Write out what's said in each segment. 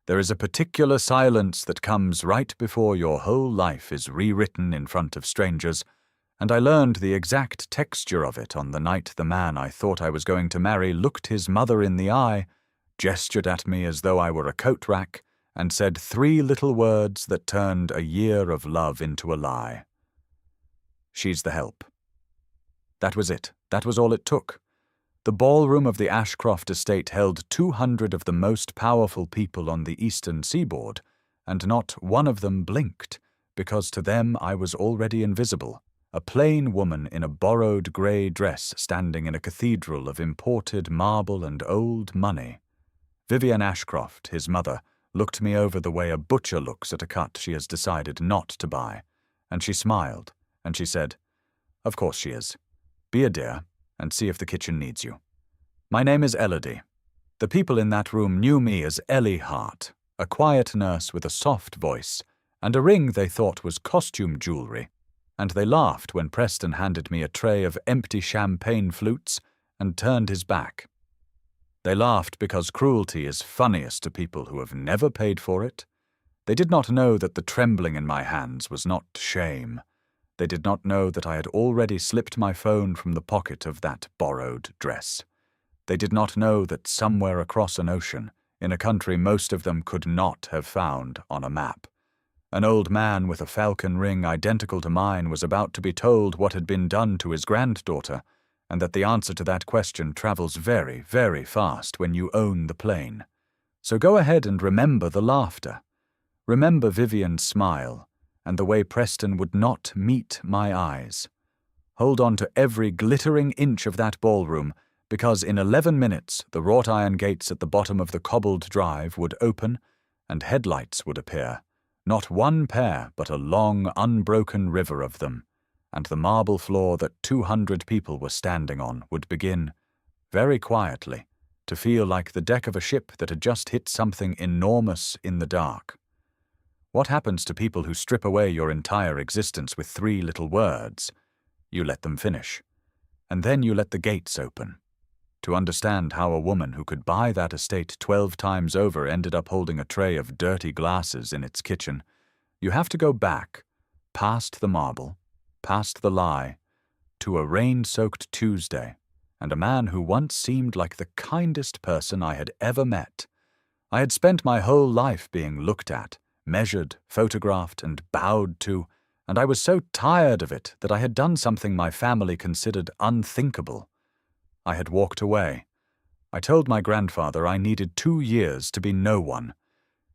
There is a particular silence that comes right before your whole life is rewritten in front of strangers, and I learned the exact texture of it on the night the man I thought I was going to marry looked his mother in the eye, gestured at me as though I were a coat rack, and said 3 little words that turned a year of love into a lie. She's the help. That was it. That was all it took. The ballroom of the Ashcroft estate held 200 of the most powerful people on the eastern seaboard, and not one of them blinked, because to them I was already invisible, a plain woman in a borrowed grey dress standing in a cathedral of imported marble and old money. Vivian Ashcroft, his mother, looked me over the way a butcher looks at a cut she has decided not to buy, and she smiled, and she said, "Of course she is. Be a dear, and see if the kitchen needs you. My name is Elodie. The people in that room knew me as Ellie Hart, a quiet nurse with a soft voice, and a ring they thought was costume jewelry, and they laughed when Preston handed me a tray of empty champagne flutes and turned his back. They laughed because cruelty is funniest to people who have never paid for it. They did not know that the trembling in my hands was not shame. They did not know that I had already slipped my phone from the pocket of that borrowed dress. They did not know that somewhere across an ocean, in a country most of them could not have found on a map, an old man with a falcon ring identical to mine was about to be told what had been done to his granddaughter, and that the answer to that question travels very, very fast when you own the plane. So go ahead and remember the laughter. Remember Vivian's smile, and the way Preston would not meet my eyes. Hold on to every glittering inch of that ballroom, because in 11 minutes the wrought iron gates at the bottom of the cobbled drive would open, and headlights would appear, not one pair but a long, unbroken river of them, and the marble floor that 200 people were standing on would begin, very quietly, to feel like the deck of a ship that had just hit something enormous in the dark. What happens to people who strip away your entire existence with 3 little words? You let them finish, and then you let the gates open. To understand how a woman who could buy that estate 12 times over ended up holding a tray of dirty glasses in its kitchen, you have to go back, past the marble, past the lie, to a rain-soaked Tuesday, and a man who once seemed like the kindest person I had ever met. I had spent my whole life being looked at, measured, photographed, and bowed to, and I was so tired of it that I had done something my family considered unthinkable. I had walked away. I told my grandfather I needed 2 years to be no one.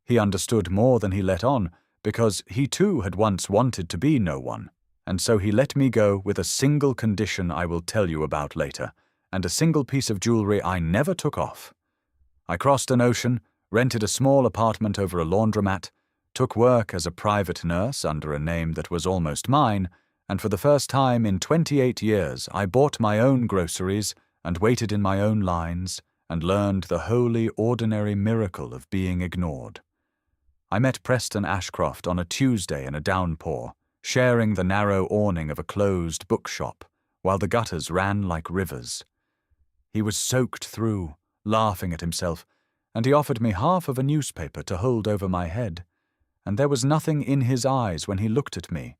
He understood more than he let on, because he too had once wanted to be no one, and so he let me go with a single condition I will tell you about later, and a single piece of jewelry I never took off. I crossed an ocean, rented a small apartment over a laundromat, took work as a private nurse under a name that was almost mine, and for the first time in 28 years I bought my own groceries and waited in my own lines and learned the wholly ordinary miracle of being ignored. I met Preston Ashcroft on a Tuesday in a downpour, sharing the narrow awning of a closed bookshop, while the gutters ran like rivers. He was soaked through, laughing at himself, and he offered me half of a newspaper to hold over my head, and there was nothing in his eyes when he looked at me,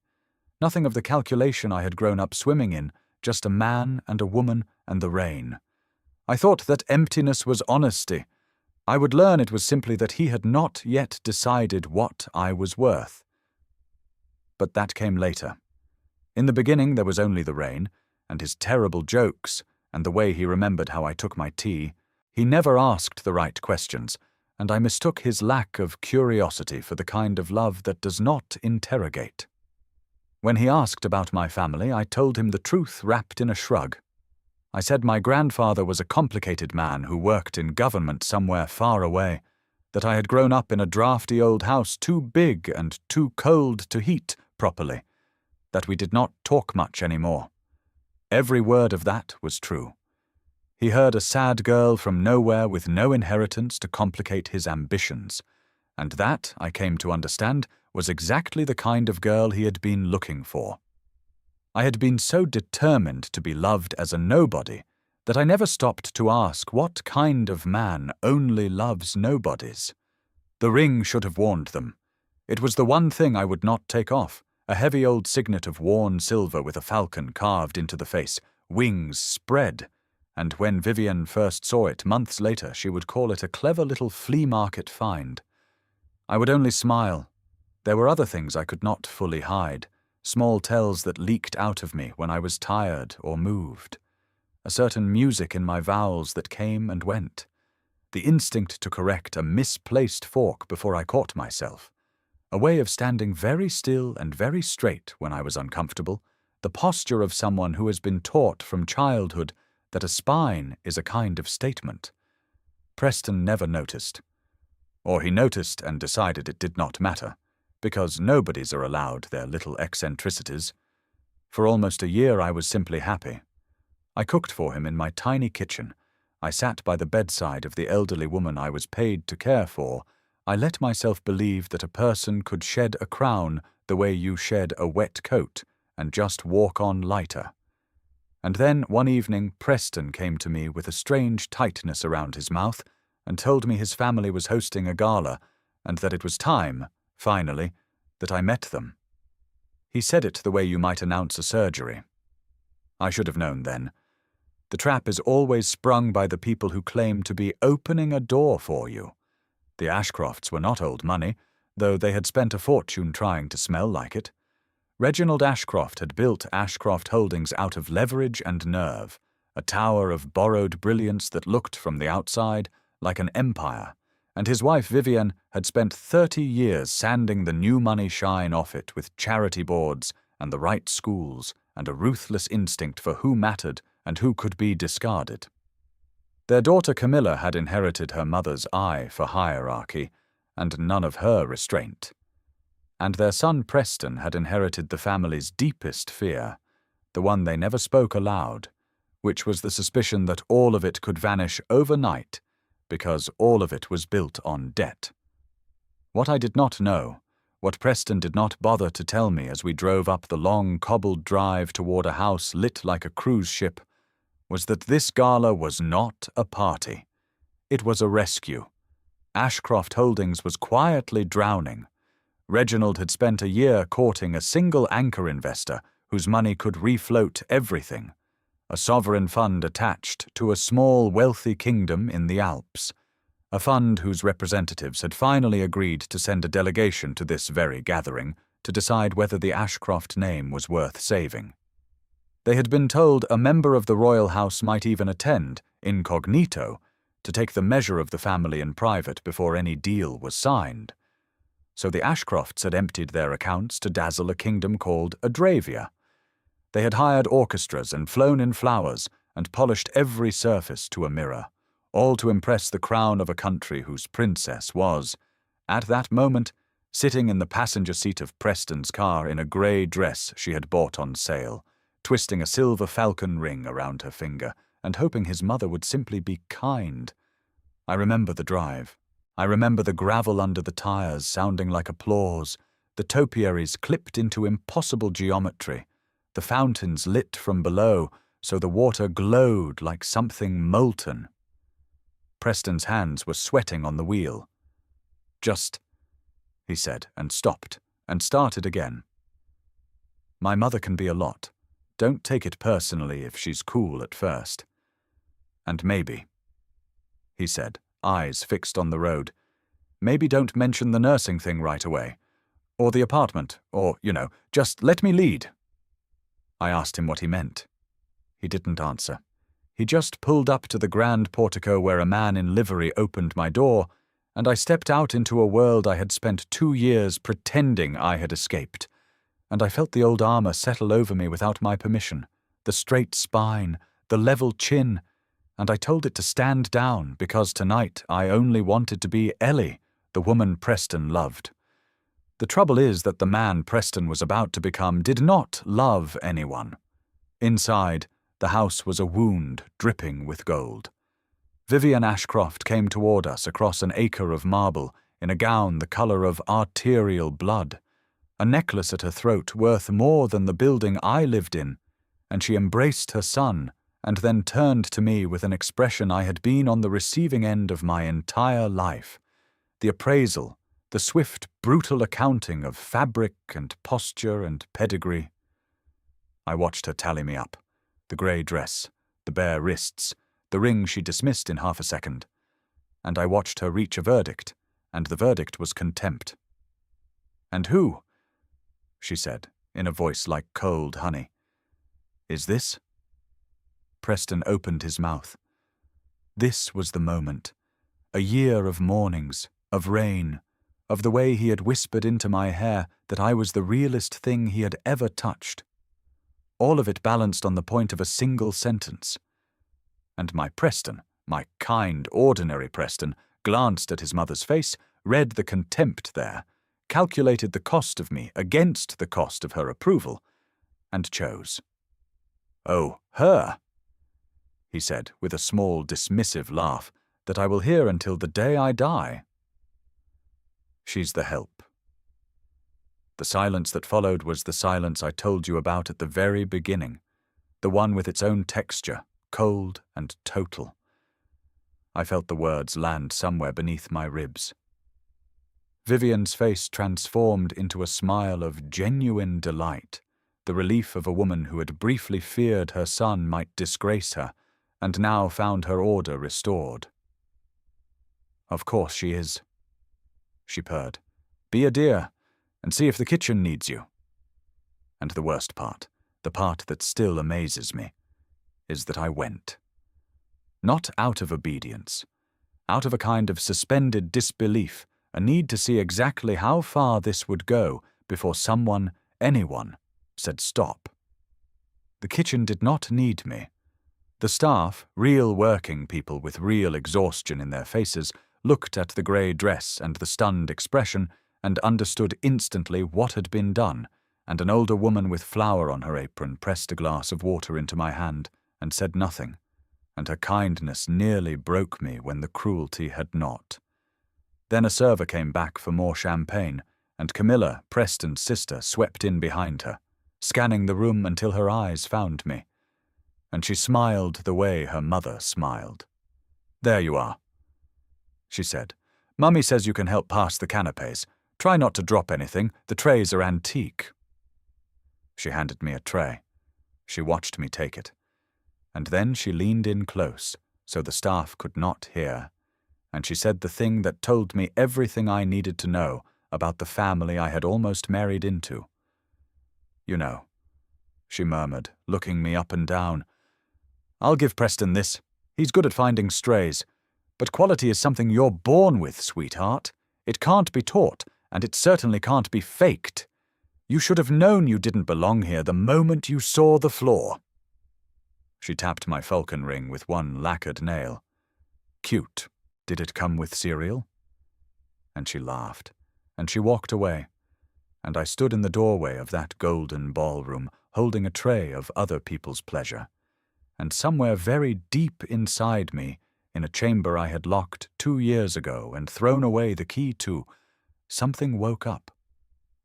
nothing of the calculation I had grown up swimming in, just a man and a woman and the rain. I thought that emptiness was honesty. I would learn it was simply that he had not yet decided what I was worth. But that came later. In the beginning there was only the rain, and his terrible jokes, and the way he remembered how I took my tea. He never asked the right questions, and I mistook his lack of curiosity for the kind of love that does not interrogate. When he asked about my family, I told him the truth wrapped in a shrug. I said my grandfather was a complicated man who worked in government somewhere far away, that I had grown up in a drafty old house too big and too cold to heat properly, that we did not talk much anymore. Every word of that was true. He heard a sad girl from nowhere with no inheritance to complicate his ambitions, and that, I came to understand, was exactly the kind of girl he had been looking for. I had been so determined to be loved as a nobody that I never stopped to ask what kind of man only loves nobodies. The ring should have warned them. It was the one thing I would not take off, a heavy old signet of worn silver with a falcon carved into the face, wings spread, and when Vivian first saw it months later, she would call it a clever little flea market find. I would only smile. There were other things I could not fully hide, small tells that leaked out of me when I was tired or moved. A certain music in my vowels that came and went. The instinct to correct a misplaced fork before I caught myself. A way of standing very still and very straight when I was uncomfortable, the posture of someone who has been taught from childhood that a spine is a kind of statement. Preston never noticed. Or he noticed and decided it did not matter, because nobodies are allowed their little eccentricities. For almost a year I was simply happy. I cooked for him in my tiny kitchen. I sat by the bedside of the elderly woman I was paid to care for. I let myself believe that a person could shed a crown the way you shed a wet coat and just walk on lighter. And then one evening Preston came to me with a strange tightness around his mouth and told me his family was hosting a gala and that it was time, finally, that I met them. He said it the way you might announce a surgery. I should have known then. The trap is always sprung by the people who claim to be opening a door for you. The Ashcrofts were not old money, though they had spent a fortune trying to smell like it. Reginald Ashcroft had built Ashcroft Holdings out of leverage and nerve, a tower of borrowed brilliance that looked from the outside like an empire, and his wife Vivian had spent 30 years sanding the new money shine off it with charity boards and the right schools and a ruthless instinct for who mattered and who could be discarded. Their daughter Camilla had inherited her mother's eye for hierarchy, and none of her restraint. And their son Preston had inherited the family's deepest fear, the one they never spoke aloud, which was the suspicion that all of it could vanish overnight, because all of it was built on debt. What I did not know, what Preston did not bother to tell me as we drove up the long cobbled drive toward a house lit like a cruise ship, was that this gala was not a party. It was a rescue. Ashcroft Holdings was quietly drowning. Reginald had spent a year courting a single anchor investor whose money could refloat everything, a sovereign fund attached to a small wealthy kingdom in the Alps, a fund whose representatives had finally agreed to send a delegation to this very gathering to decide whether the Ashcroft name was worth saving. They had been told a member of the royal house might even attend, incognito, to take the measure of the family in private before any deal was signed. So the Ashcrofts had emptied their accounts to dazzle a kingdom called Adravia. They had hired orchestras and flown in flowers and polished every surface to a mirror, all to impress the crown of a country whose princess was, at that moment, sitting in the passenger seat of Preston's car in a grey dress she had bought on sale, twisting a silver falcon ring around her finger and hoping his mother would simply be kind. I remember the drive. I remember the gravel under the tires sounding like applause, the topiaries clipped into impossible geometry, the fountains lit from below so the water glowed like something molten. Preston's hands were sweating on the wheel. "Just," he said, and stopped, and started again. "My mother can be a lot. Don't take it personally if she's cool at first. And maybe," he said, eyes fixed on the road, "maybe don't mention the nursing thing right away. Or the apartment, or, just let me lead." I asked him what he meant. He didn't answer. He just pulled up to the grand portico where a man in livery opened my door, and I stepped out into a world I had spent 2 years pretending I had escaped. And I felt the old armor settle over me without my permission, the straight spine, the level chin, and I told it to stand down because tonight I only wanted to be Ellie, the woman Preston loved. The trouble is that the man Preston was about to become did not love anyone. Inside, the house was a wound dripping with gold. Vivian Ashcroft came toward us across an acre of marble in a gown the color of arterial blood, a necklace at her throat worth more than the building I lived in, and she embraced her son and then turned to me with an expression I had been on the receiving end of my entire life, the appraisal the swift, brutal accounting of fabric and posture and pedigree. I watched her tally me up, the grey dress, the bare wrists, the ring she dismissed in half a second, and I watched her reach a verdict, and the verdict was contempt. "And who?" she said, in a voice like cold honey. "Is this?" Preston opened his mouth. This was the moment. A year of mornings, of rain, of the way he had whispered into my hair that I was the realest thing he had ever touched. All of it balanced on the point of a single sentence. And my Preston, my kind, ordinary Preston, glanced at his mother's face, read the contempt there, calculated the cost of me against the cost of her approval, and chose. "Oh, her," he said with a small, dismissive laugh that I will hear until the day I die. "She's the help." The silence that followed was the silence I told you about at the very beginning, the one with its own texture, cold and total. I felt the words land somewhere beneath my ribs. Vivian's face transformed into a smile of genuine delight, the relief of a woman who had briefly feared her son might disgrace her, and now found her order restored. "Of course she is," she purred. "Be a dear, and see if the kitchen needs you." And the worst part, the part that still amazes me, is that I went. Not out of obedience, out of a kind of suspended disbelief, a need to see exactly how far this would go before someone, anyone, said stop. The kitchen did not need me. The staff, real working people with real exhaustion in their faces, looked at the grey dress and the stunned expression and understood instantly what had been done, and an older woman with flour on her apron pressed a glass of water into my hand and said nothing, and her kindness nearly broke me when the cruelty had not. Then a server came back for more champagne, and Camilla, Preston's sister, swept in behind her, scanning the room until her eyes found me, and she smiled the way her mother smiled. "There you are," she said. "Mummy says you can help pass the canapes. Try not to drop anything, the trays are antique." She handed me a tray. She watched me take it, and then she leaned in close, so the staff could not hear, and she said the thing that told me everything I needed to know about the family I had almost married into. "You know," she murmured, looking me up and down, "I'll give Preston this. He's good at finding strays. But quality is something you're born with, sweetheart. It can't be taught, and it certainly can't be faked. You should have known you didn't belong here the moment you saw the floor." She tapped my falcon ring with one lacquered nail. "Cute. Did it come with cereal?" And she laughed, and she walked away, and I stood in the doorway of that golden ballroom, holding a tray of other people's pleasure. And somewhere very deep inside me, in a chamber I had locked 2 years ago and thrown away the key to, something woke up.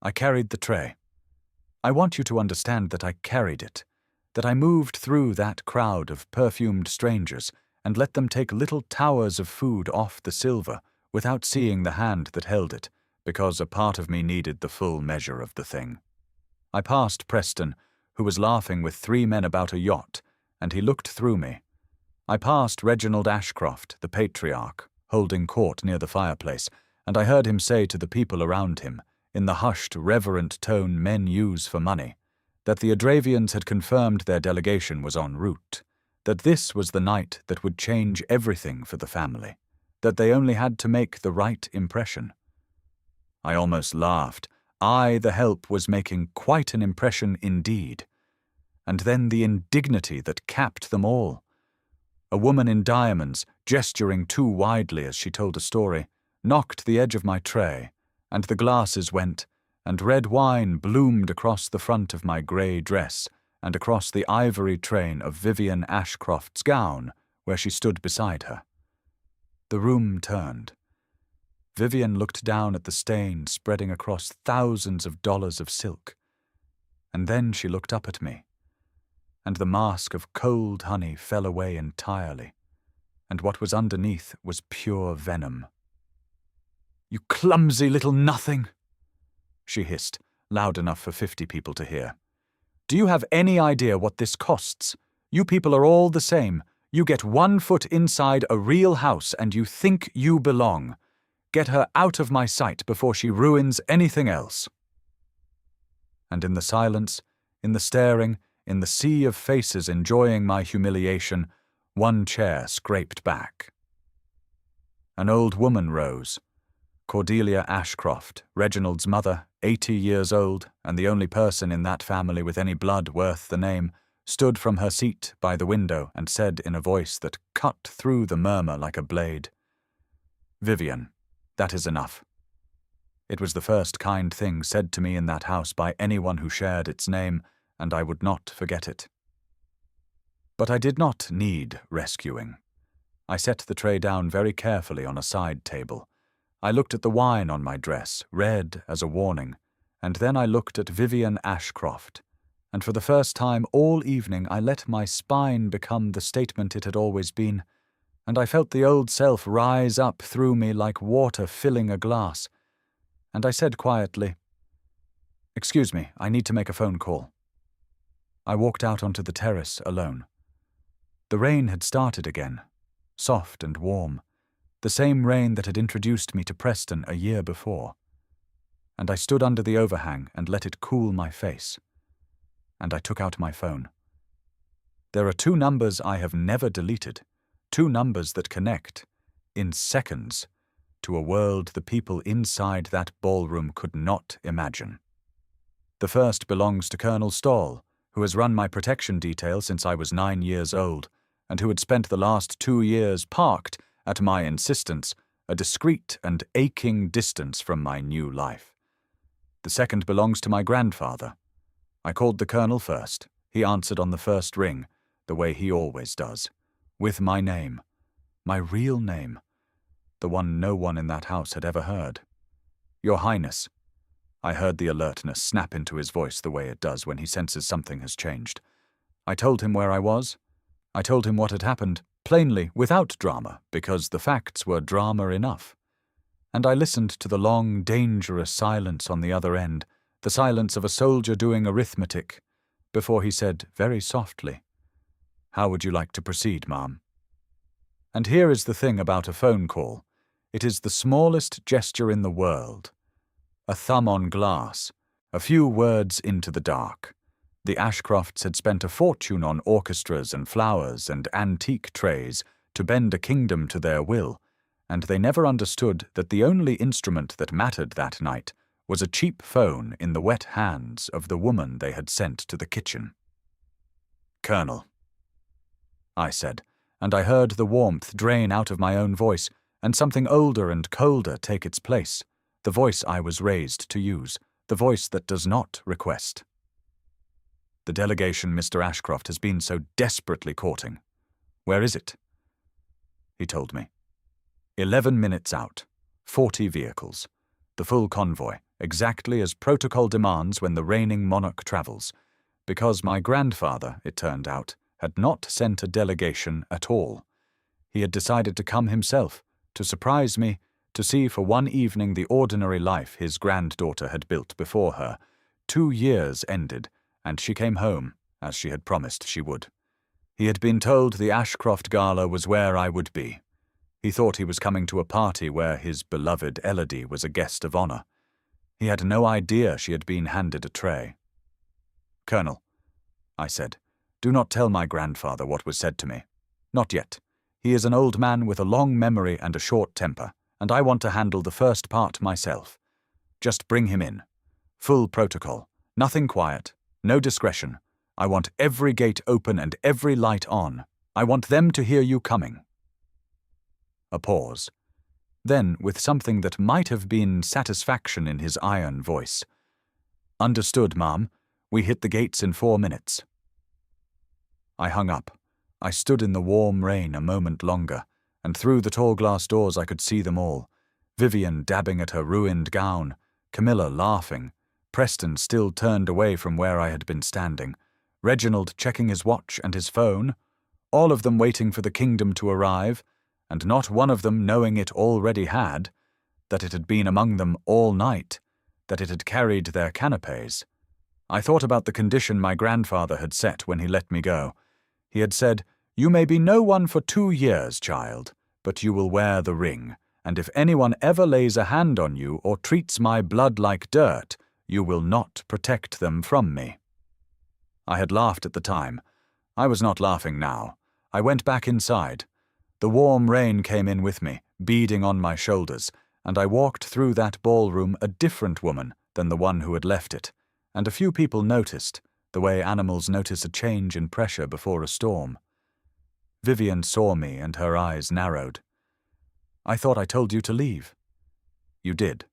I carried the tray. I want you to understand that I carried it, that I moved through that crowd of perfumed strangers and let them take little towers of food off the silver without seeing the hand that held it, because a part of me needed the full measure of the thing. I passed Preston, who was laughing with 3 men about a yacht, and he looked through me. I passed Reginald Ashcroft, the patriarch, holding court near the fireplace, and I heard him say to the people around him, in the hushed, reverent tone men use for money, that the Adravians had confirmed their delegation was en route, that this was the night that would change everything for the family, that they only had to make the right impression. I almost laughed. I, the help, was making quite an impression indeed. And then the indignity that capped them all. A woman in diamonds, gesturing too widely as she told a story, knocked the edge of my tray, and the glasses went, and red wine bloomed across the front of my grey dress and across the ivory train of Vivian Ashcroft's gown where she stood beside her. The room turned. Vivian looked down at the stain spreading across thousands of dollars of silk, and then she looked up at me, and the mask of cold honey fell away entirely, and what was underneath was pure venom. "You clumsy little nothing," she hissed, loud enough for 50 people to hear. "Do you have any idea what this costs? You people are all the same. You get 1 foot inside a real house and you think you belong. Get her out of my sight before she ruins anything else." And in the silence, in the staring, in the sea of faces enjoying my humiliation, one chair scraped back. An old woman rose. Cordelia Ashcroft, Reginald's mother, 80 years old, and the only person in that family with any blood worth the name, stood from her seat by the window and said in a voice that cut through the murmur like a blade, "Vivian, that is enough." It was the first kind thing said to me in that house by anyone who shared its name, and I would not forget it. But I did not need rescuing. I set the tray down very carefully on a side table. I looked at the wine on my dress, red as a warning, and then I looked at Vivian Ashcroft, and for the first time all evening I let my spine become the statement it had always been, and I felt the old self rise up through me like water filling a glass, and I said quietly, "Excuse me, I need to make a phone call." I walked out onto the terrace alone. The rain had started again, soft and warm, the same rain that had introduced me to Preston a year before, and I stood under the overhang and let it cool my face. And I took out my phone. There are 2 numbers I have never deleted, 2 numbers that connect, in seconds, to a world the people inside that ballroom could not imagine. The first belongs to Colonel Stoll, who has run my protection detail since I was 9 years old, and who had spent the last 2 years parked, at my insistence, a discreet and aching distance from my new life. The second belongs to my grandfather. I called the Colonel first. He answered on the first ring, the way he always does, with my name, my real name, the one no one in that house had ever heard. "Your Highness." I heard the alertness snap into his voice the way it does when he senses something has changed. I told him where I was. I told him what had happened, plainly, without drama, because the facts were drama enough. And I listened to the long, dangerous silence on the other end, the silence of a soldier doing arithmetic, before he said very softly, "How would you like to proceed, ma'am?" And here is the thing about a phone call. It is the smallest gesture in the world. A thumb on glass, a few words into the dark. The Ashcrofts had spent a fortune on orchestras and flowers and antique trays to bend a kingdom to their will, and they never understood that the only instrument that mattered that night was a cheap phone in the wet hands of the woman they had sent to the kitchen. "Colonel," I said, and I heard the warmth drain out of my own voice and something older and colder take its place, the voice I was raised to use, the voice that does not request. "The delegation Mr. Ashcroft has been so desperately courting. Where is it?" He told me. 11 minutes out, 40 vehicles, the full convoy, exactly as protocol demands when the reigning monarch travels, because my grandfather, it turned out, had not sent a delegation at all. He had decided to come himself, to surprise me, to see for one evening the ordinary life his granddaughter had built before her. 2 years ended, and she came home, as she had promised she would. He had been told the Ashcroft Gala was where I would be. He thought he was coming to a party where his beloved Elodie was a guest of honor. He had no idea she had been handed a tray. "Colonel," I said, "do not tell my grandfather what was said to me. Not yet. He is an old man with a long memory and a short temper, and I want to handle the first part myself. Just bring him in. Full protocol. Nothing quiet. No discretion. I want every gate open and every light on. I want them to hear you coming." A pause. Then, with something that might have been satisfaction in his iron voice, "Understood, ma'am. We hit the gates in 4 minutes." I hung up. I stood in the warm rain a moment longer, and through the tall glass doors I could see them all. Vivian dabbing at her ruined gown, Camilla laughing, Preston still turned away from where I had been standing, Reginald checking his watch and his phone, all of them waiting for the kingdom to arrive, and not one of them knowing it already had, that it had been among them all night, that it had carried their canapes. I thought about the condition my grandfather had set when he let me go. He had said, "You may be no one for 2 years, child, but you will wear the ring, and if anyone ever lays a hand on you or treats my blood like dirt, you will not protect them from me." I had laughed at the time. I was not laughing now. I went back inside. The warm rain came in with me, beading on my shoulders, and I walked through that ballroom a different woman than the one who had left it, and a few people noticed, the way animals notice a change in pressure before a storm. Vivian saw me and her eyes narrowed. "I thought I told you to leave." "You did,"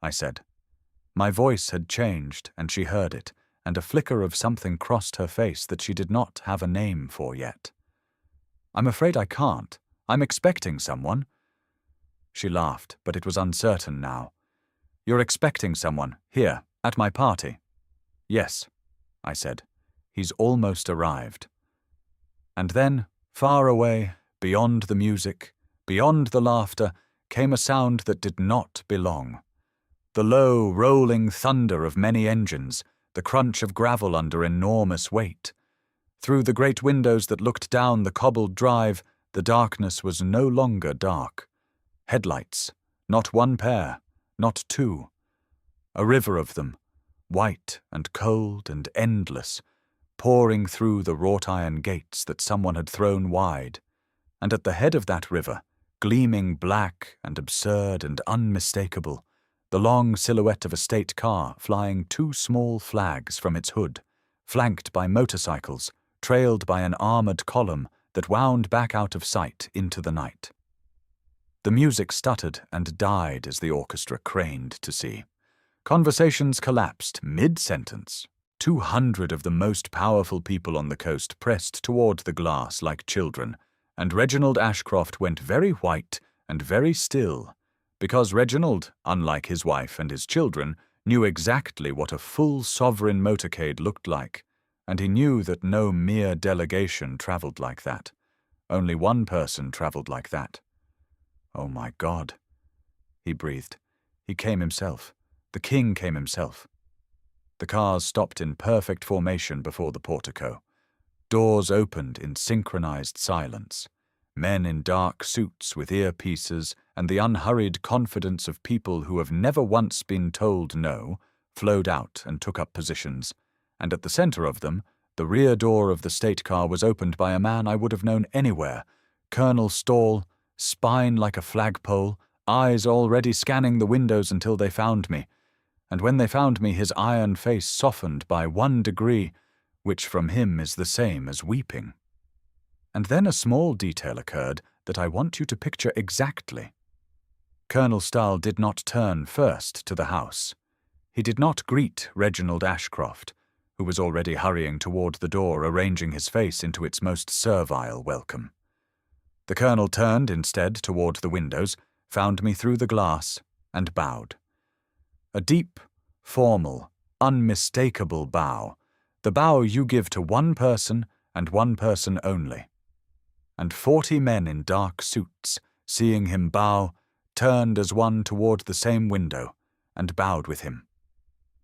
I said. My voice had changed, and she heard it, and a flicker of something crossed her face that she did not have a name for yet. "I'm afraid I can't. I'm expecting someone." She laughed, but it was uncertain now. "You're expecting someone, here, at my party?" "Yes," I said. "He's almost arrived." And then, far away, beyond the music, beyond the laughter, came a sound that did not belong. The low, rolling thunder of many engines, the crunch of gravel under enormous weight. Through the great windows that looked down the cobbled drive, the darkness was no longer dark. Headlights, not one pair, not two. A river of them, white and cold and endless, pouring through the wrought-iron gates that someone had thrown wide, and at the head of that river, gleaming black and absurd and unmistakable, the long silhouette of a state car flying 2 small flags from its hood, flanked by motorcycles, trailed by an armored column that wound back out of sight into the night. The music stuttered and died as the orchestra craned to see. Conversations collapsed mid-sentence. 200 of the most powerful people on the coast pressed toward the glass like children, and Reginald Ashcroft went very white and very still, because Reginald, unlike his wife and his children, knew exactly what a full sovereign motorcade looked like, and he knew that no mere delegation traveled like that. Only one person traveled like that. "Oh my God," he breathed. He came himself. The king came himself. The cars stopped in perfect formation before the portico. Doors opened in synchronized silence. Men in dark suits with earpieces and the unhurried confidence of people who have never once been told no, flowed out and took up positions, and at the center of them, the rear door of the state car was opened by a man I would have known anywhere, Colonel Stawell, spine like a flagpole, eyes already scanning the windows until they found me, and when they found me his iron face softened by 1 degree, which from him is the same as weeping. And then a small detail occurred that I want you to picture exactly. Colonel Stawell did not turn first to the house. He did not greet Reginald Ashcroft, who was already hurrying toward the door, arranging his face into its most servile welcome. The colonel turned instead toward the windows, found me through the glass, and bowed. A deep, formal, unmistakable bow, the bow you give to one person and one person only. And 40 men in dark suits, seeing him bow, turned as one toward the same window, and bowed with him.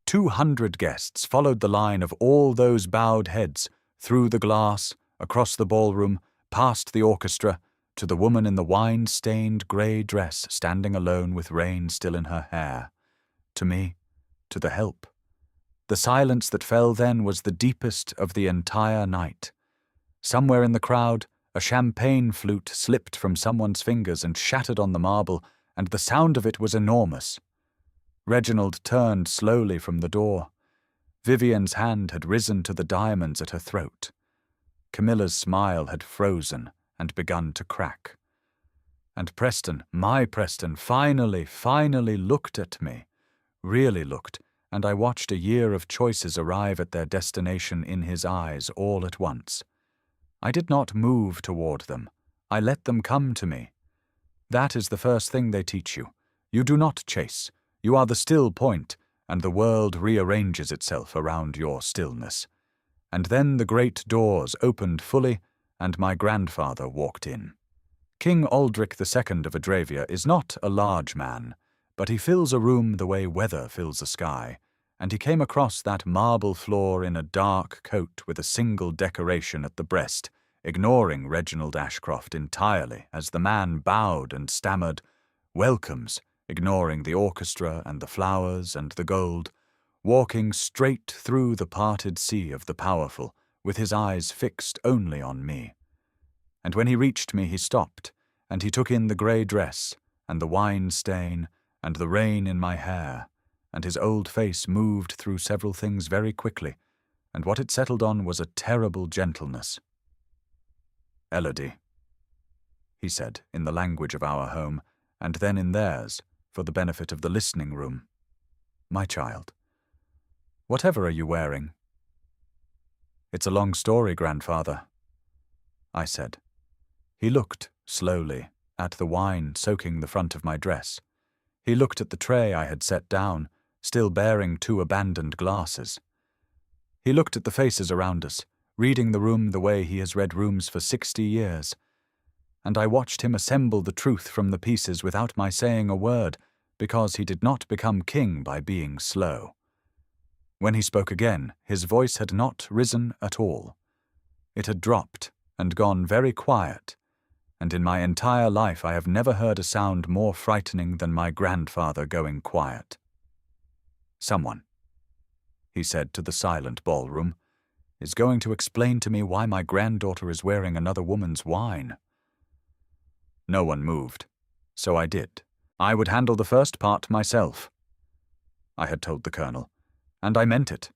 200 guests followed the line of all those bowed heads, through the glass, across the ballroom, past the orchestra, to the woman in the wine-stained grey dress standing alone with rain still in her hair. To me, to the help. The silence that fell then was the deepest of the entire night. Somewhere in the crowd, a champagne flute slipped from someone's fingers and shattered on the marble, and the sound of it was enormous. Reginald turned slowly from the door. Vivian's hand had risen to the diamonds at her throat. Camilla's smile had frozen and begun to crack. And Preston, my Preston, finally looked at me. Really looked, and I watched a year of choices arrive at their destination in his eyes all at once. I did not move toward them. I let them come to me. That is the first thing they teach you. You do not chase. You are the still point, and the world rearranges itself around your stillness. And then the great doors opened fully, and my grandfather walked in. King Aldrich II of Adravia is not a large man, but he fills a room the way weather fills a sky, and he came across that marble floor in a dark coat with a single decoration at the breast, ignoring Reginald Ashcroft entirely as the man bowed and stammered, "Welcomes," ignoring the orchestra and the flowers and the gold, walking straight through the parted sea of the powerful, with his eyes fixed only on me. And when he reached me, he stopped, and he took in the grey dress, and the wine stain, and the rain in my hair, and his old face moved through several things very quickly, and what it settled on was a terrible gentleness. "Elodie," he said, in the language of our home, and then in theirs, for the benefit of the listening room. "My child, whatever are you wearing?" "It's a long story, grandfather," I said. He looked, slowly, at the wine soaking the front of my dress. He looked at the tray I had set down, still bearing 2 abandoned glasses. He looked at the faces around us, reading the room the way he has read rooms for 60 years. And I watched him assemble the truth from the pieces without my saying a word, because he did not become king by being slow. When he spoke again, his voice had not risen at all. It had dropped and gone very quiet, and in my entire life I have never heard a sound more frightening than my grandfather going quiet. "Someone," he said to the silent ballroom, "is going to explain to me why my granddaughter is wearing another woman's wine." No one moved, so I did. I would handle the first part myself. I had told the colonel, and I meant it.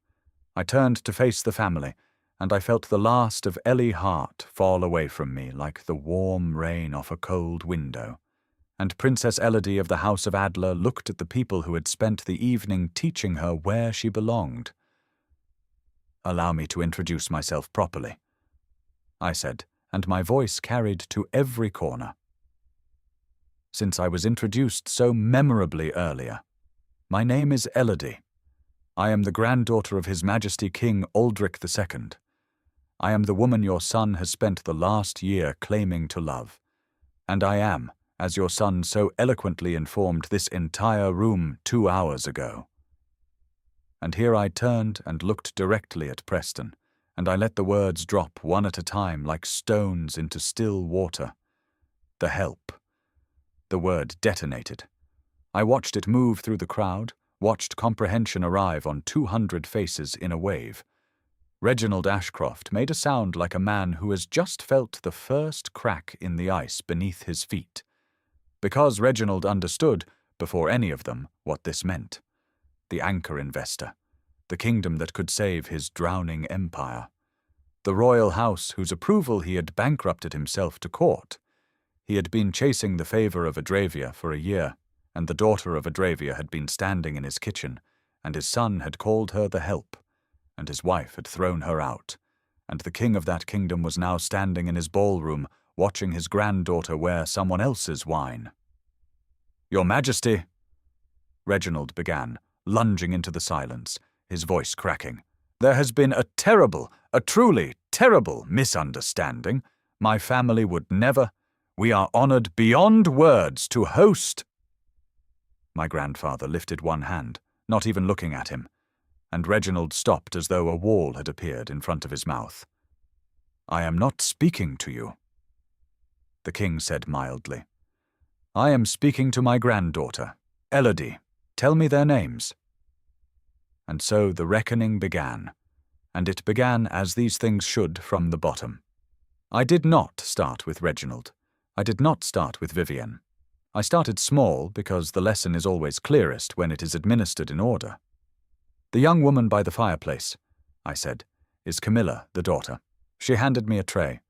I turned to face the family, and I felt the last of Ellie Hart fall away from me like the warm rain off a cold window. And Princess Elodie of the House of Adler looked at the people who had spent the evening teaching her where she belonged. "Allow me to introduce myself properly," I said, and my voice carried to every corner. Since I was introduced so memorably earlier, my name is Elodie. I am the granddaughter of His Majesty King Aldrich II. I am the woman your son has spent the last year claiming to love. And I am, as your son so eloquently informed this entire room 2 hours ago. And here I turned and looked directly at Preston, and I let the words drop one at a time like stones into still water. The help. The word detonated. I watched it move through the crowd, watched comprehension arrive on 200 faces in a wave. Reginald Ashcroft made a sound like a man who has just felt the first crack in the ice beneath his feet. Because Reginald understood, before any of them, what this meant. The anchor investor. The kingdom that could save his drowning empire. The royal house whose approval he had bankrupted himself to court. He had been chasing the favor of Adravia for a year, and the daughter of Adravia had been standing in his kitchen, and his son had called her the help, and his wife had thrown her out, and the king of that kingdom was now standing in his ballroom, watching his granddaughter wear someone else's wine. "Your Majesty," Reginald began, lunging into the silence, his voice cracking, "there has been a truly terrible misunderstanding. My family would never. We are honored beyond words to host." My grandfather lifted one hand, not even looking at him, and Reginald stopped as though a wall had appeared in front of his mouth. "I am not speaking to you," the king said mildly. "I am speaking to my granddaughter, Elodie. Tell me their names." And so the reckoning began, and it began as these things should from the bottom. I did not start with Reginald. I did not start with Vivienne. I started small because the lesson is always clearest when it is administered in order. "The young woman by the fireplace," I said, "is Camilla, the daughter. She handed me a tray.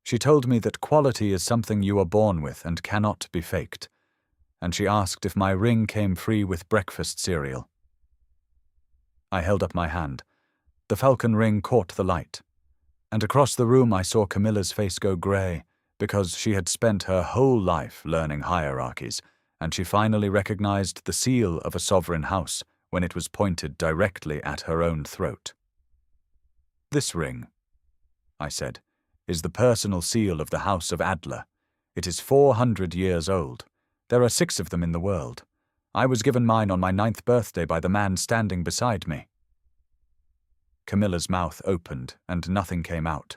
She told me that quality is something you are born with and cannot be faked. And she asked if my ring came free with breakfast cereal." I held up my hand. The falcon ring caught the light. And across the room I saw Camilla's face go grey, because she had spent her whole life learning hierarchies, and she finally recognized the seal of a sovereign house when it was pointed directly at her own throat. "This ring," I said, "is the personal seal of the House of Adler. It is 400 years old. There are 6 of them in the world. I was given mine on my 9th birthday by the man standing beside me." Camilla's mouth opened, and nothing came out.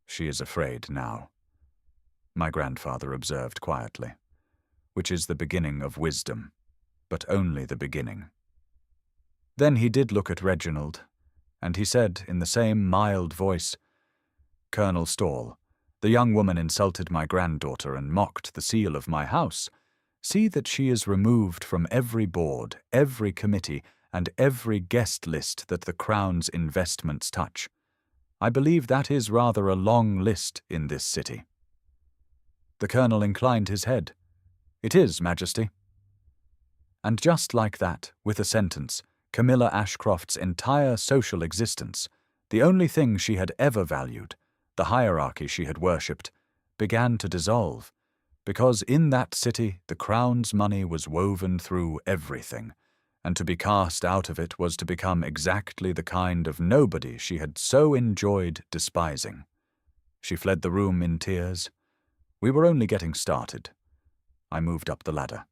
"She is afraid now," my grandfather observed quietly, "which is the beginning of wisdom, but only the beginning." Then he did look at Reginald, and he said in the same mild voice, "Colonel Stawell, the young woman insulted my granddaughter and mocked the seal of my house. See that she is removed from every board, every committee, and every guest list that the Crown's investments touch. I believe that is rather a long list in this city." The colonel inclined his head. "It is, Majesty." And just like that, with a sentence, Camilla Ashcroft's entire social existence, the only thing she had ever valued, the hierarchy she had worshipped, began to dissolve, because in that city the Crown's money was woven through everything, and to be cast out of it was to become exactly the kind of nobody she had so enjoyed despising. She fled the room in tears. We were only getting started. I moved up the ladder.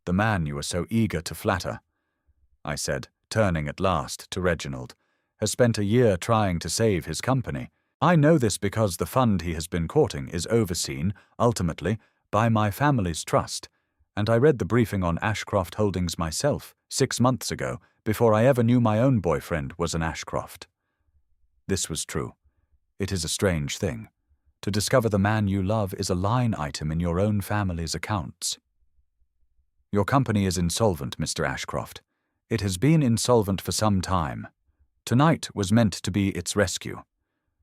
"The man you are so eager to flatter," I said, turning at last to Reginald, "has spent a year trying to save his company. I know this because the fund he has been courting is overseen, ultimately, by my family's trust, and I read the briefing on Ashcroft Holdings myself 6 months ago, before I ever knew my own boyfriend was an Ashcroft." This was true. It is a strange thing. To discover the man you love is a line item in your own family's accounts. "Your company is insolvent, Mr. Ashcroft. It has been insolvent for some time. Tonight was meant to be its rescue.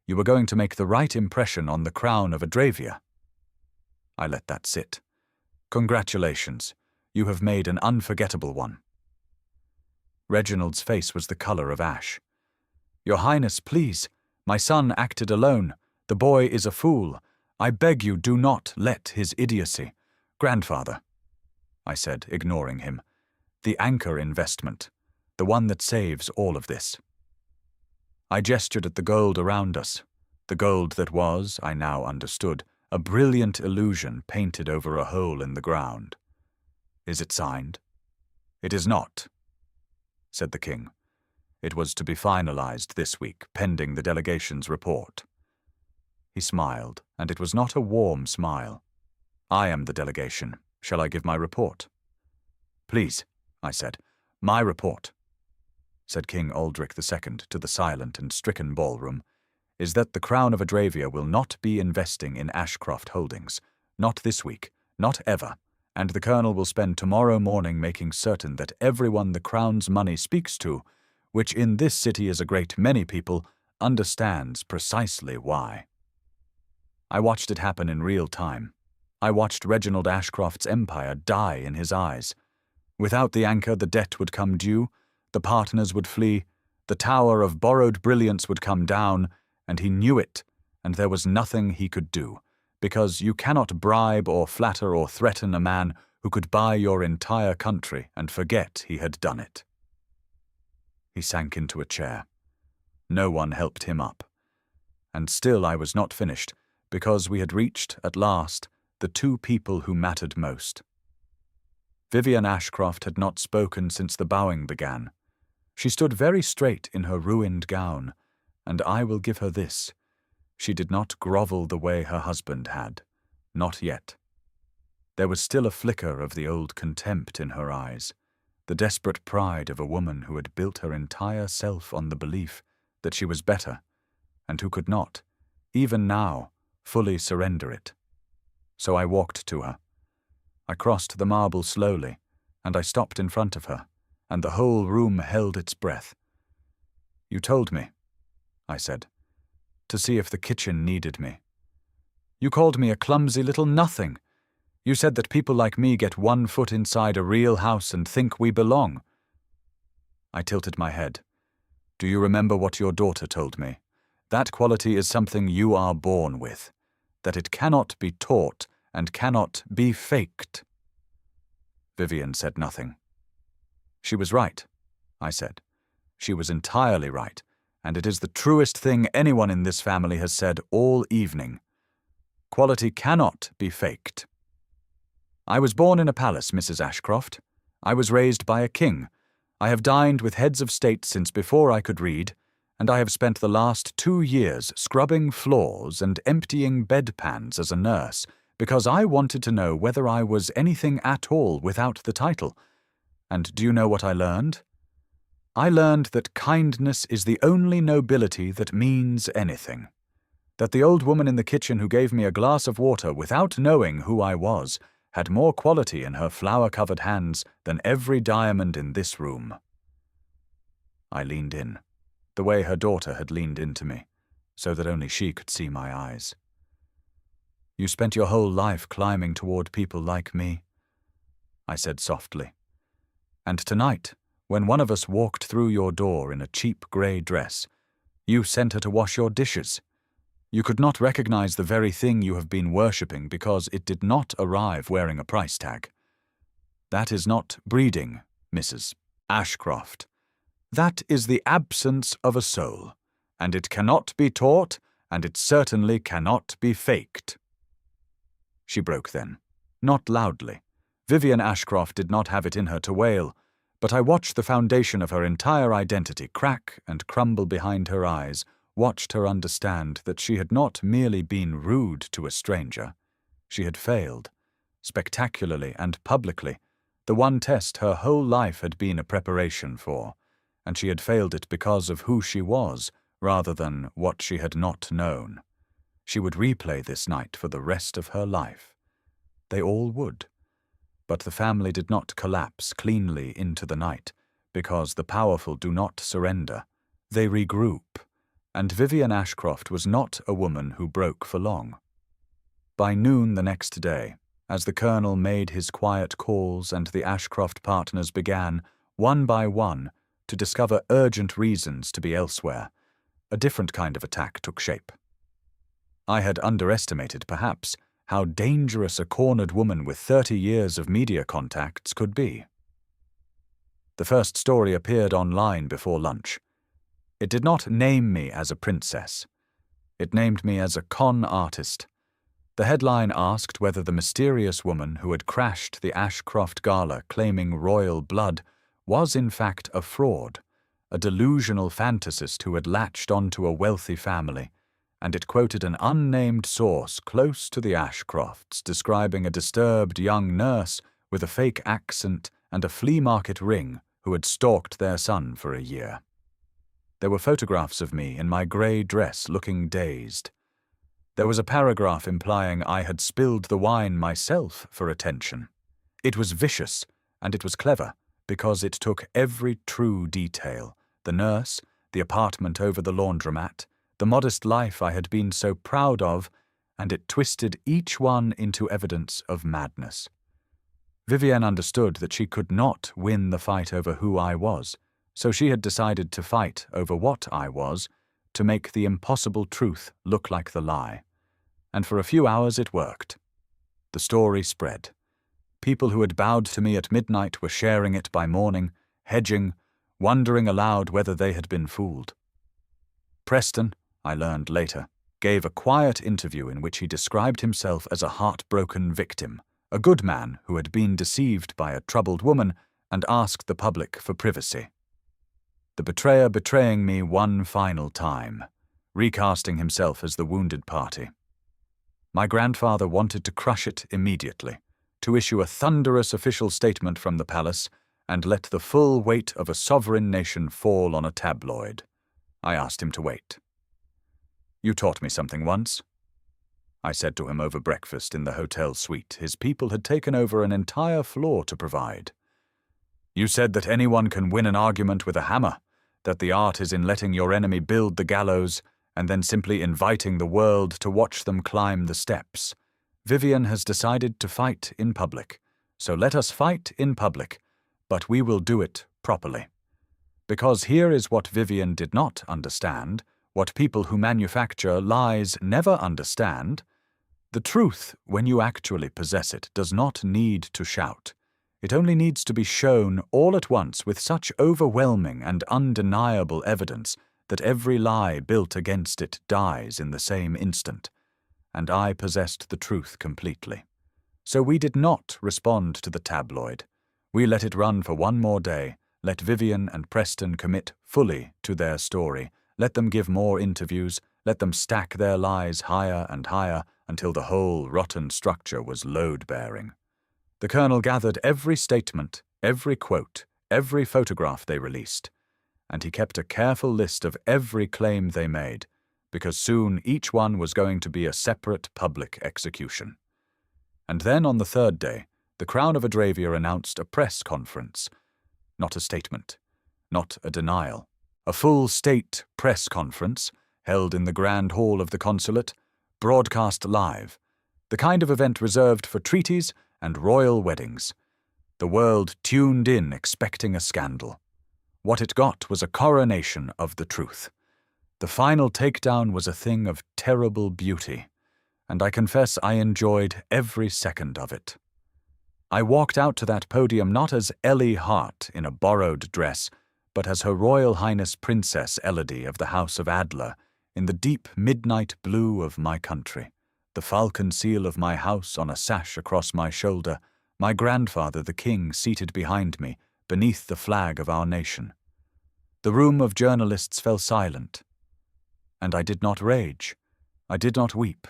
You were going to make the right impression on the Crown of Adravia." I let that sit. "Congratulations. You have made an unforgettable one." Reginald's face was the color of ash. "Your Highness, please. My son acted alone. The boy is a fool. I beg you, do not let his idiocy—" "Grandfather," I said, ignoring him, "the anchor investment, the one that saves all of this." I gestured at the gold around us. The gold that was, I now understood, a brilliant illusion painted over a hole in the ground. "Is it signed?" "It is not," said the king. "It was to be finalized this week, pending the delegation's report." He smiled, and it was not a warm smile. "I am the delegation. Shall I give my report?" "Please," I said. "My report," said King Aldrich II to the silent and stricken ballroom, "is that the Crown of Adravia will not be investing in Ashcroft Holdings. Not this week, not ever, and the Colonel will spend tomorrow morning making certain that everyone the Crown's money speaks to, which in this city is a great many people, understands precisely why." I watched it happen in real time. I watched Reginald Ashcroft's empire die in his eyes. Without the anchor, the debt would come due, the partners would flee, the tower of borrowed brilliance would come down, and he knew it, and there was nothing he could do, because you cannot bribe or flatter or threaten a man who could buy your entire country and forget he had done it. He sank into a chair. No one helped him up. And still I was not finished, because we had reached, at last, the 2 people who mattered most. Vivian Ashcroft had not spoken since the bowing began. She stood very straight in her ruined gown, and I will give her this. She did not grovel the way her husband had. Not yet. There was still a flicker of the old contempt in her eyes, the desperate pride of a woman who had built her entire self on the belief that she was better, and who could not, even now, fully surrender it. So I walked to her. I crossed the marble slowly, and I stopped in front of her, and the whole room held its breath. "You told me," I said, "to see if the kitchen needed me. You called me a clumsy little nothing. You said that people like me get 1 foot inside a real house and think we belong." I tilted my head. "Do you remember what your daughter told me? That quality is something you are born with, that it cannot be taught and cannot be faked." Vivian said nothing. "She was right," I said. "She was entirely right, and it is the truest thing anyone in this family has said all evening." Quality cannot be faked. I was born in a palace, Mrs. Ashcroft. I was raised by a king. I have dined with heads of state since before I could read, and I have spent the last 2 years scrubbing floors and emptying bedpans as a nurse, because I wanted to know whether I was anything at all without the title. And do you know what I learned? I learned that kindness is the only nobility that means anything. That the old woman in the kitchen who gave me a glass of water without knowing who I was had more quality in her flower-covered hands than every diamond in this room. I leaned in, the way her daughter had leaned into me, so that only she could see my eyes. You spent your whole life climbing toward people like me, I said softly. And tonight, when one of us walked through your door in a cheap grey dress, you sent her to wash your dishes. You could not recognize the very thing you have been worshipping because it did not arrive wearing a price tag. That is not breeding, Mrs. Ashcroft. That is the absence of a soul, and it cannot be taught, and it certainly cannot be faked. She broke then, not loudly. Vivian Ashcroft did not have it in her to wail, but I watched the foundation of her entire identity crack and crumble behind her eyes, watched her understand that she had not merely been rude to a stranger. She had failed, spectacularly and publicly, the one test her whole life had been a preparation for, and she had failed it because of who she was, rather than what she had not known. She would replay this night for the rest of her life. They all would. But the family did not collapse cleanly into the night, because the powerful do not surrender. They regroup. And Vivian Ashcroft was not a woman who broke for long. By noon the next day, as the Colonel made his quiet calls and the Ashcroft partners began, one by one, to discover urgent reasons to be elsewhere, a different kind of attack took shape. I had underestimated, perhaps, how dangerous a cornered woman with 30 years of media contacts could be. The first story appeared online before lunch. It did not name me as a princess. It named me as a con artist. The headline asked whether the mysterious woman who had crashed the Ashcroft Gala claiming royal blood was in fact a fraud, a delusional fantasist who had latched onto a wealthy family, and it quoted an unnamed source close to the Ashcrofts describing a disturbed young nurse with a fake accent and a flea market ring who had stalked their son for a year. There were photographs of me in my grey dress looking dazed. There was a paragraph implying I had spilled the wine myself for attention. It was vicious, and it was clever, because it took every true detail, the nurse, the apartment over the laundromat, the modest life I had been so proud of, and it twisted each one into evidence of madness. Vivienne understood that she could not win the fight over who I was, so she had decided to fight over what I was, to make the impossible truth look like the lie. And for a few hours it worked. The story spread. People who had bowed to me at midnight were sharing it by morning, hedging, wondering aloud whether they had been fooled. Preston, I learned later, gave a quiet interview in which he described himself as a heartbroken victim, a good man who had been deceived by a troubled woman and asked the public for privacy. The betrayer betraying me one final time, recasting himself as the wounded party. My grandfather wanted to crush it immediately, to issue a thunderous official statement from the palace and let the full weight of a sovereign nation fall on a tabloid. I asked him to wait. "You taught me something once," I said to him over breakfast in the hotel suite his people had taken over an entire floor to provide. "You said that anyone can win an argument with a hammer, that the art is in letting your enemy build the gallows and then simply inviting the world to watch them climb the steps. Vivian has decided to fight in public, so let us fight in public, but we will do it properly. Because here is what Vivian did not understand, what people who manufacture lies never understand. The truth, when you actually possess it, does not need to shout. It only needs to be shown all at once with such overwhelming and undeniable evidence that every lie built against it dies in the same instant. and I possessed the truth completely. So we did not respond to the tabloid. We let it run for one more day, let Vivian and Preston commit fully to their story, let them give more interviews, let them stack their lies higher and higher until the whole rotten structure was load-bearing. The Colonel gathered every statement, every quote, every photograph they released, and he kept a careful list of every claim they made, because soon each one was going to be a separate public execution. And then on the third day, the Crown of Adravia announced a press conference. Not a statement, not a denial. A full state press conference, held in the Grand Hall of the Consulate, broadcast live, the kind of event reserved for treaties and royal weddings. The world tuned in expecting a scandal. What it got was a coronation of the truth. The final takedown was a thing of terrible beauty, and I confess I enjoyed every second of it. I walked out to that podium not as Ellie Hart in a borrowed dress, but as Her Royal Highness Princess Elodie of the House of Adler, in the deep midnight blue of my country, the falcon seal of my house on a sash across my shoulder, my grandfather the king seated behind me, beneath the flag of our nation. The room of journalists fell silent, and I did not rage, I did not weep.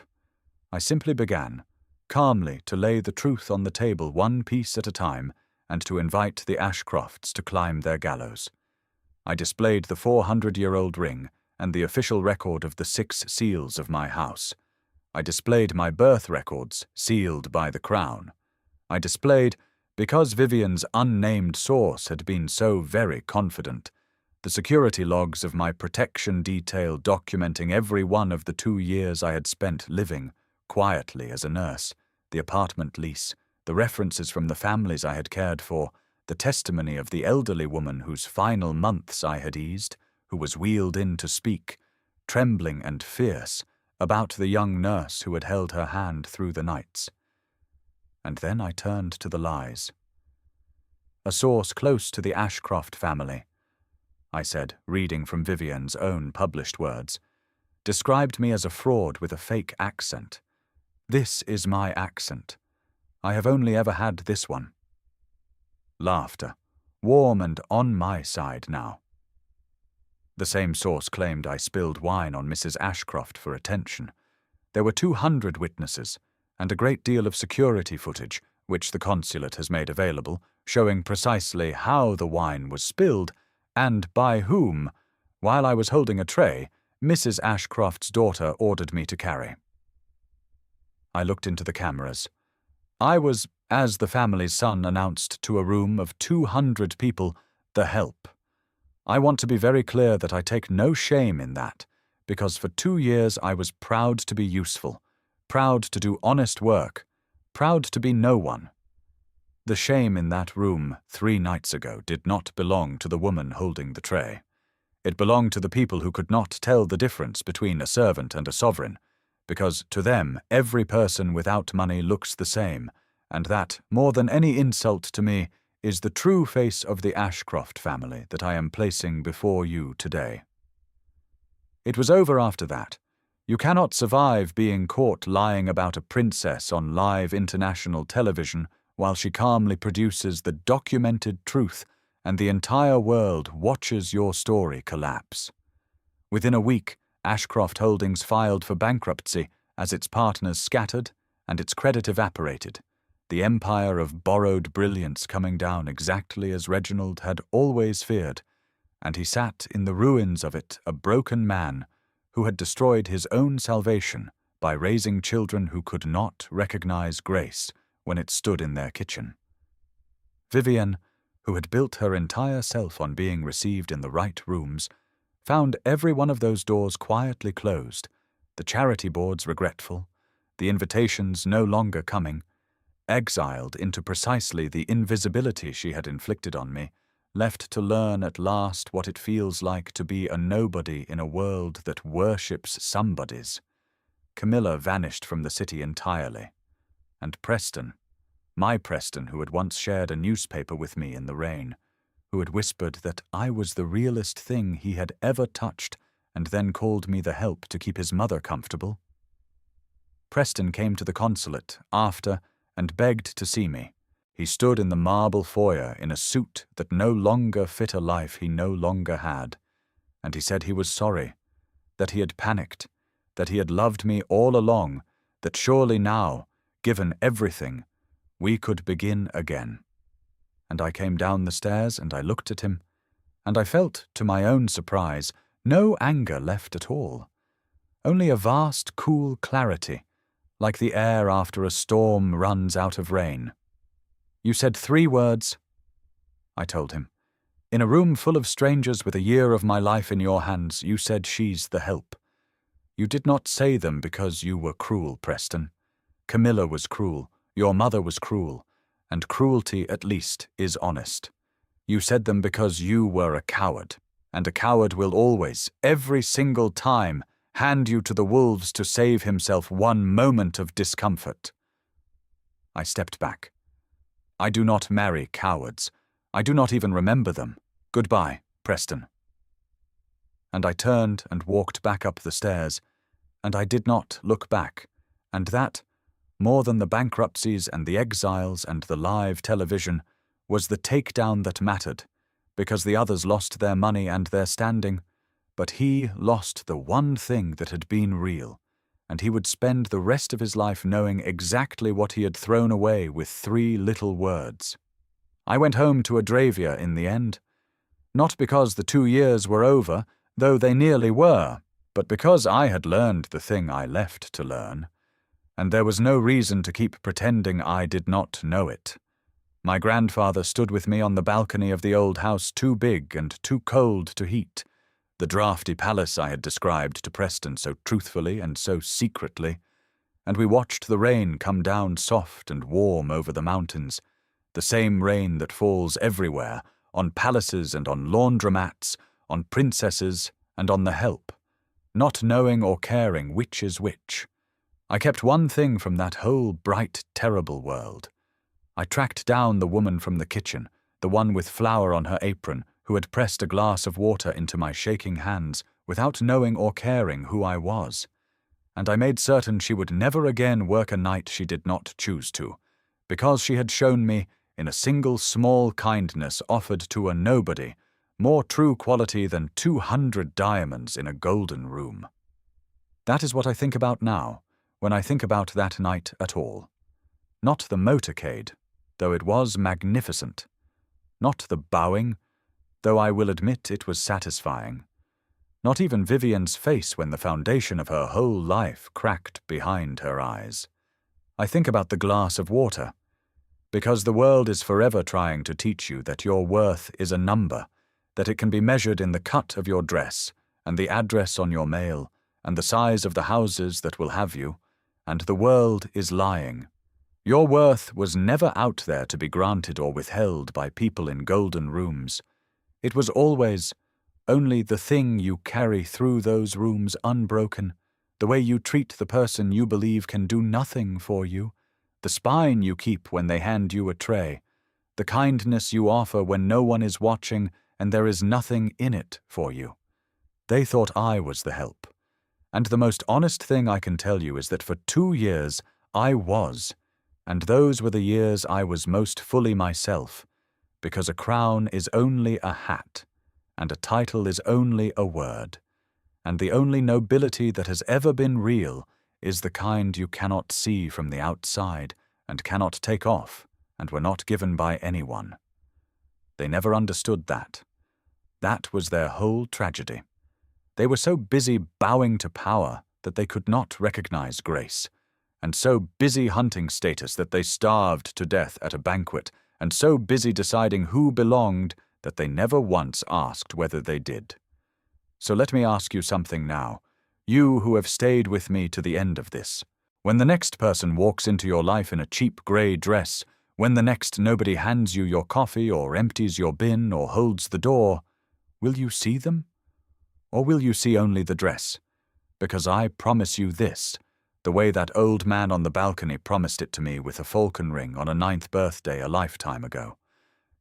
I simply began, calmly, to lay the truth on the table one piece at a time, and to invite the Ashcrofts to climb their gallows. I displayed the 400-year-old ring and the official record of the 6 seals of my house. I displayed my birth records, sealed by the Crown. I displayed, because Vivian's unnamed source had been so very confident, the security logs of my protection detail documenting every one of the 2 years I had spent living quietly as a nurse, the apartment lease, the references from the families I had cared for, the testimony of the elderly woman whose final months I had eased, who was wheeled in to speak, trembling and fierce, about the young nurse who had held her hand through the nights. And then I turned to the lies. A source close to the Ashcroft family, I said, reading from Vivian's own published words, described me as a fraud with a fake accent. This is my accent. I have only ever had this one. Laughter, warm and on my side now. The same source claimed I spilled wine on Mrs. Ashcroft for attention. There were 200 witnesses, and a great deal of security footage, which the consulate has made available, showing precisely how the wine was spilled and by whom, while I was holding a tray Mrs. Ashcroft's daughter ordered me to carry. I looked into the cameras. I was, as the family's son announced to a room of 200 people, the help. I want to be very clear that I take no shame in that, because for 2 years I was proud to be useful, proud to do honest work, proud to be no one. The shame in that room 3 nights ago did not belong to the woman holding the tray. It belonged to the people who could not tell the difference between a servant and a sovereign, because to them every person without money looks the same, and that, more than any insult to me, is the true face of the Ashcroft family that I am placing before you today. It was over after that. You cannot survive being caught lying about a princess on live international television while she calmly produces the documented truth and the entire world watches your story collapse. Within a week, Ashcroft Holdings filed for bankruptcy as its partners scattered and its credit evaporated, the empire of borrowed brilliance coming down exactly as Reginald had always feared, and he sat in the ruins of it a broken man who had destroyed his own salvation by raising children who could not recognize grace when it stood in their kitchen. Vivian, who had built her entire self on being received in the right rooms, found every one of those doors quietly closed, the charity boards regretful, the invitations no longer coming, exiled into precisely the invisibility she had inflicted on me, left to learn at last what it feels like to be a nobody in a world that worships somebodies. Camilla vanished from the city entirely. And Preston, my Preston who had once shared a newspaper with me in the rain, who had whispered that I was the realest thing he had ever touched and then called me the help to keep his mother comfortable, Preston came to the consulate after and begged to see me. He stood in the marble foyer in a suit that no longer fit a life he no longer had, and he said he was sorry, that he had panicked, that he had loved me all along, that surely now, given everything, we could begin again. And I came down the stairs and I looked at him, and I felt, to my own surprise, no anger left at all, only a vast, cool clarity, like the air after a storm runs out of rain. You said 3 words, I told him. In a room full of strangers with a year of my life in your hands, you said she's the help. You did not say them because you were cruel, Preston. Camilla was cruel, your mother was cruel, and cruelty, at least, is honest. You said them because you were a coward, and a coward will always, every single time, hand you to the wolves to save himself one moment of discomfort. I stepped back. I do not marry cowards. I do not even remember them. Goodbye, Preston. And I turned and walked back up the stairs, and I did not look back, and that, more than the bankruptcies and the exiles and the live television, was the takedown that mattered, because the others lost their money and their standing, but he lost the one thing that had been real, and he would spend the rest of his life knowing exactly what he had thrown away with 3 little words. I went home to Adravia in the end, not because the 2 years were over, though they nearly were, but because I had learned the thing I left to learn, and there was no reason to keep pretending I did not know it. My grandfather stood with me on the balcony of the old house too big and too cold to heat, the draughty palace I had described to Preston so truthfully and so secretly, and we watched the rain come down soft and warm over the mountains, the same rain that falls everywhere, on palaces and on laundromats, on princesses and on the help, not knowing or caring which is which. I kept one thing from that whole bright, terrible world. I tracked down the woman from the kitchen, the one with flour on her apron, who had pressed a glass of water into my shaking hands without knowing or caring who I was, and I made certain she would never again work a night she did not choose to, because she had shown me, in a single small kindness offered to a nobody, more true quality than 200 diamonds in a golden room. That is what I think about now, when I think about that night at all. Not the motorcade, though it was magnificent. Not the bowing, though I will admit it was satisfying. Not even Vivian's face when the foundation of her whole life cracked behind her eyes. I think about the glass of water, because the world is forever trying to teach you that your worth is a number, that it can be measured in the cut of your dress, and the address on your mail, and the size of the houses that will have you, and the world is lying. Your worth was never out there to be granted or withheld by people in golden rooms. It was always only the thing you carry through those rooms unbroken, the way you treat the person you believe can do nothing for you, the spine you keep when they hand you a tray, the kindness you offer when no one is watching and there is nothing in it for you. They thought I was the help. And the most honest thing I can tell you is that for 2 years I was, and those were the years I was most fully myself, because a crown is only a hat, and a title is only a word, and the only nobility that has ever been real is the kind you cannot see from the outside and cannot take off and were not given by anyone. They never understood that. That was their whole tragedy. They were so busy bowing to power that they could not recognize grace, and so busy hunting status that they starved to death at a banquet, and so busy deciding who belonged that they never once asked whether they did. So let me ask you something now, you who have stayed with me to the end of this. When the next person walks into your life in a cheap grey dress, when the next nobody hands you your coffee or empties your bin or holds the door, will you see them? Or will you see only the dress? Because I promise you this, the way that old man on the balcony promised it to me with a falcon ring on a 9th birthday a lifetime ago.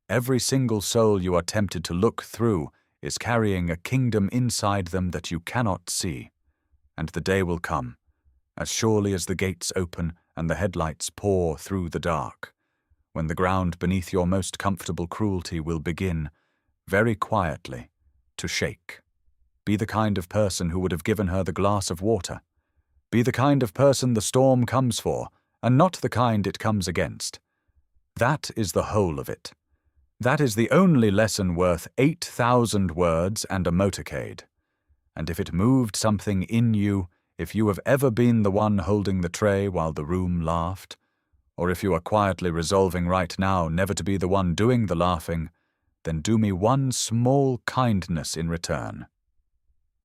Every single soul you are tempted to look through is carrying a kingdom inside them that you cannot see. And the day will come, as surely as the gates open and the headlights pour through the dark, when the ground beneath your most comfortable cruelty will begin, very quietly, to shake. Be the kind of person who would have given her the glass of water. Be the kind of person the storm comes for, and not the kind it comes against. That is the whole of it. That is the only lesson worth 8,000 words and a motorcade. And if it moved something in you, if you have ever been the one holding the tray while the room laughed, or if you are quietly resolving right now never to be the one doing the laughing, then do me one small kindness in return.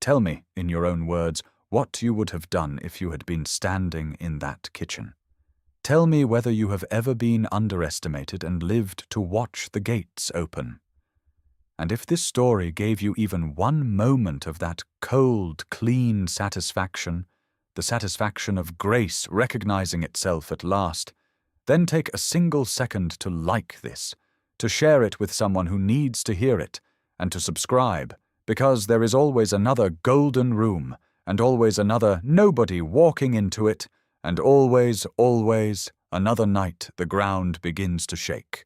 Tell me, in your own words, what you would have done if you had been standing in that kitchen. Tell me whether you have ever been underestimated and lived to watch the gates open. And if this story gave you even one moment of that cold, clean satisfaction, the satisfaction of grace recognizing itself at last, then take a single second to like this, to share it with someone who needs to hear it, and to subscribe, because there is always another golden room, and always another nobody walking into it, and always, always, another night the ground begins to shake.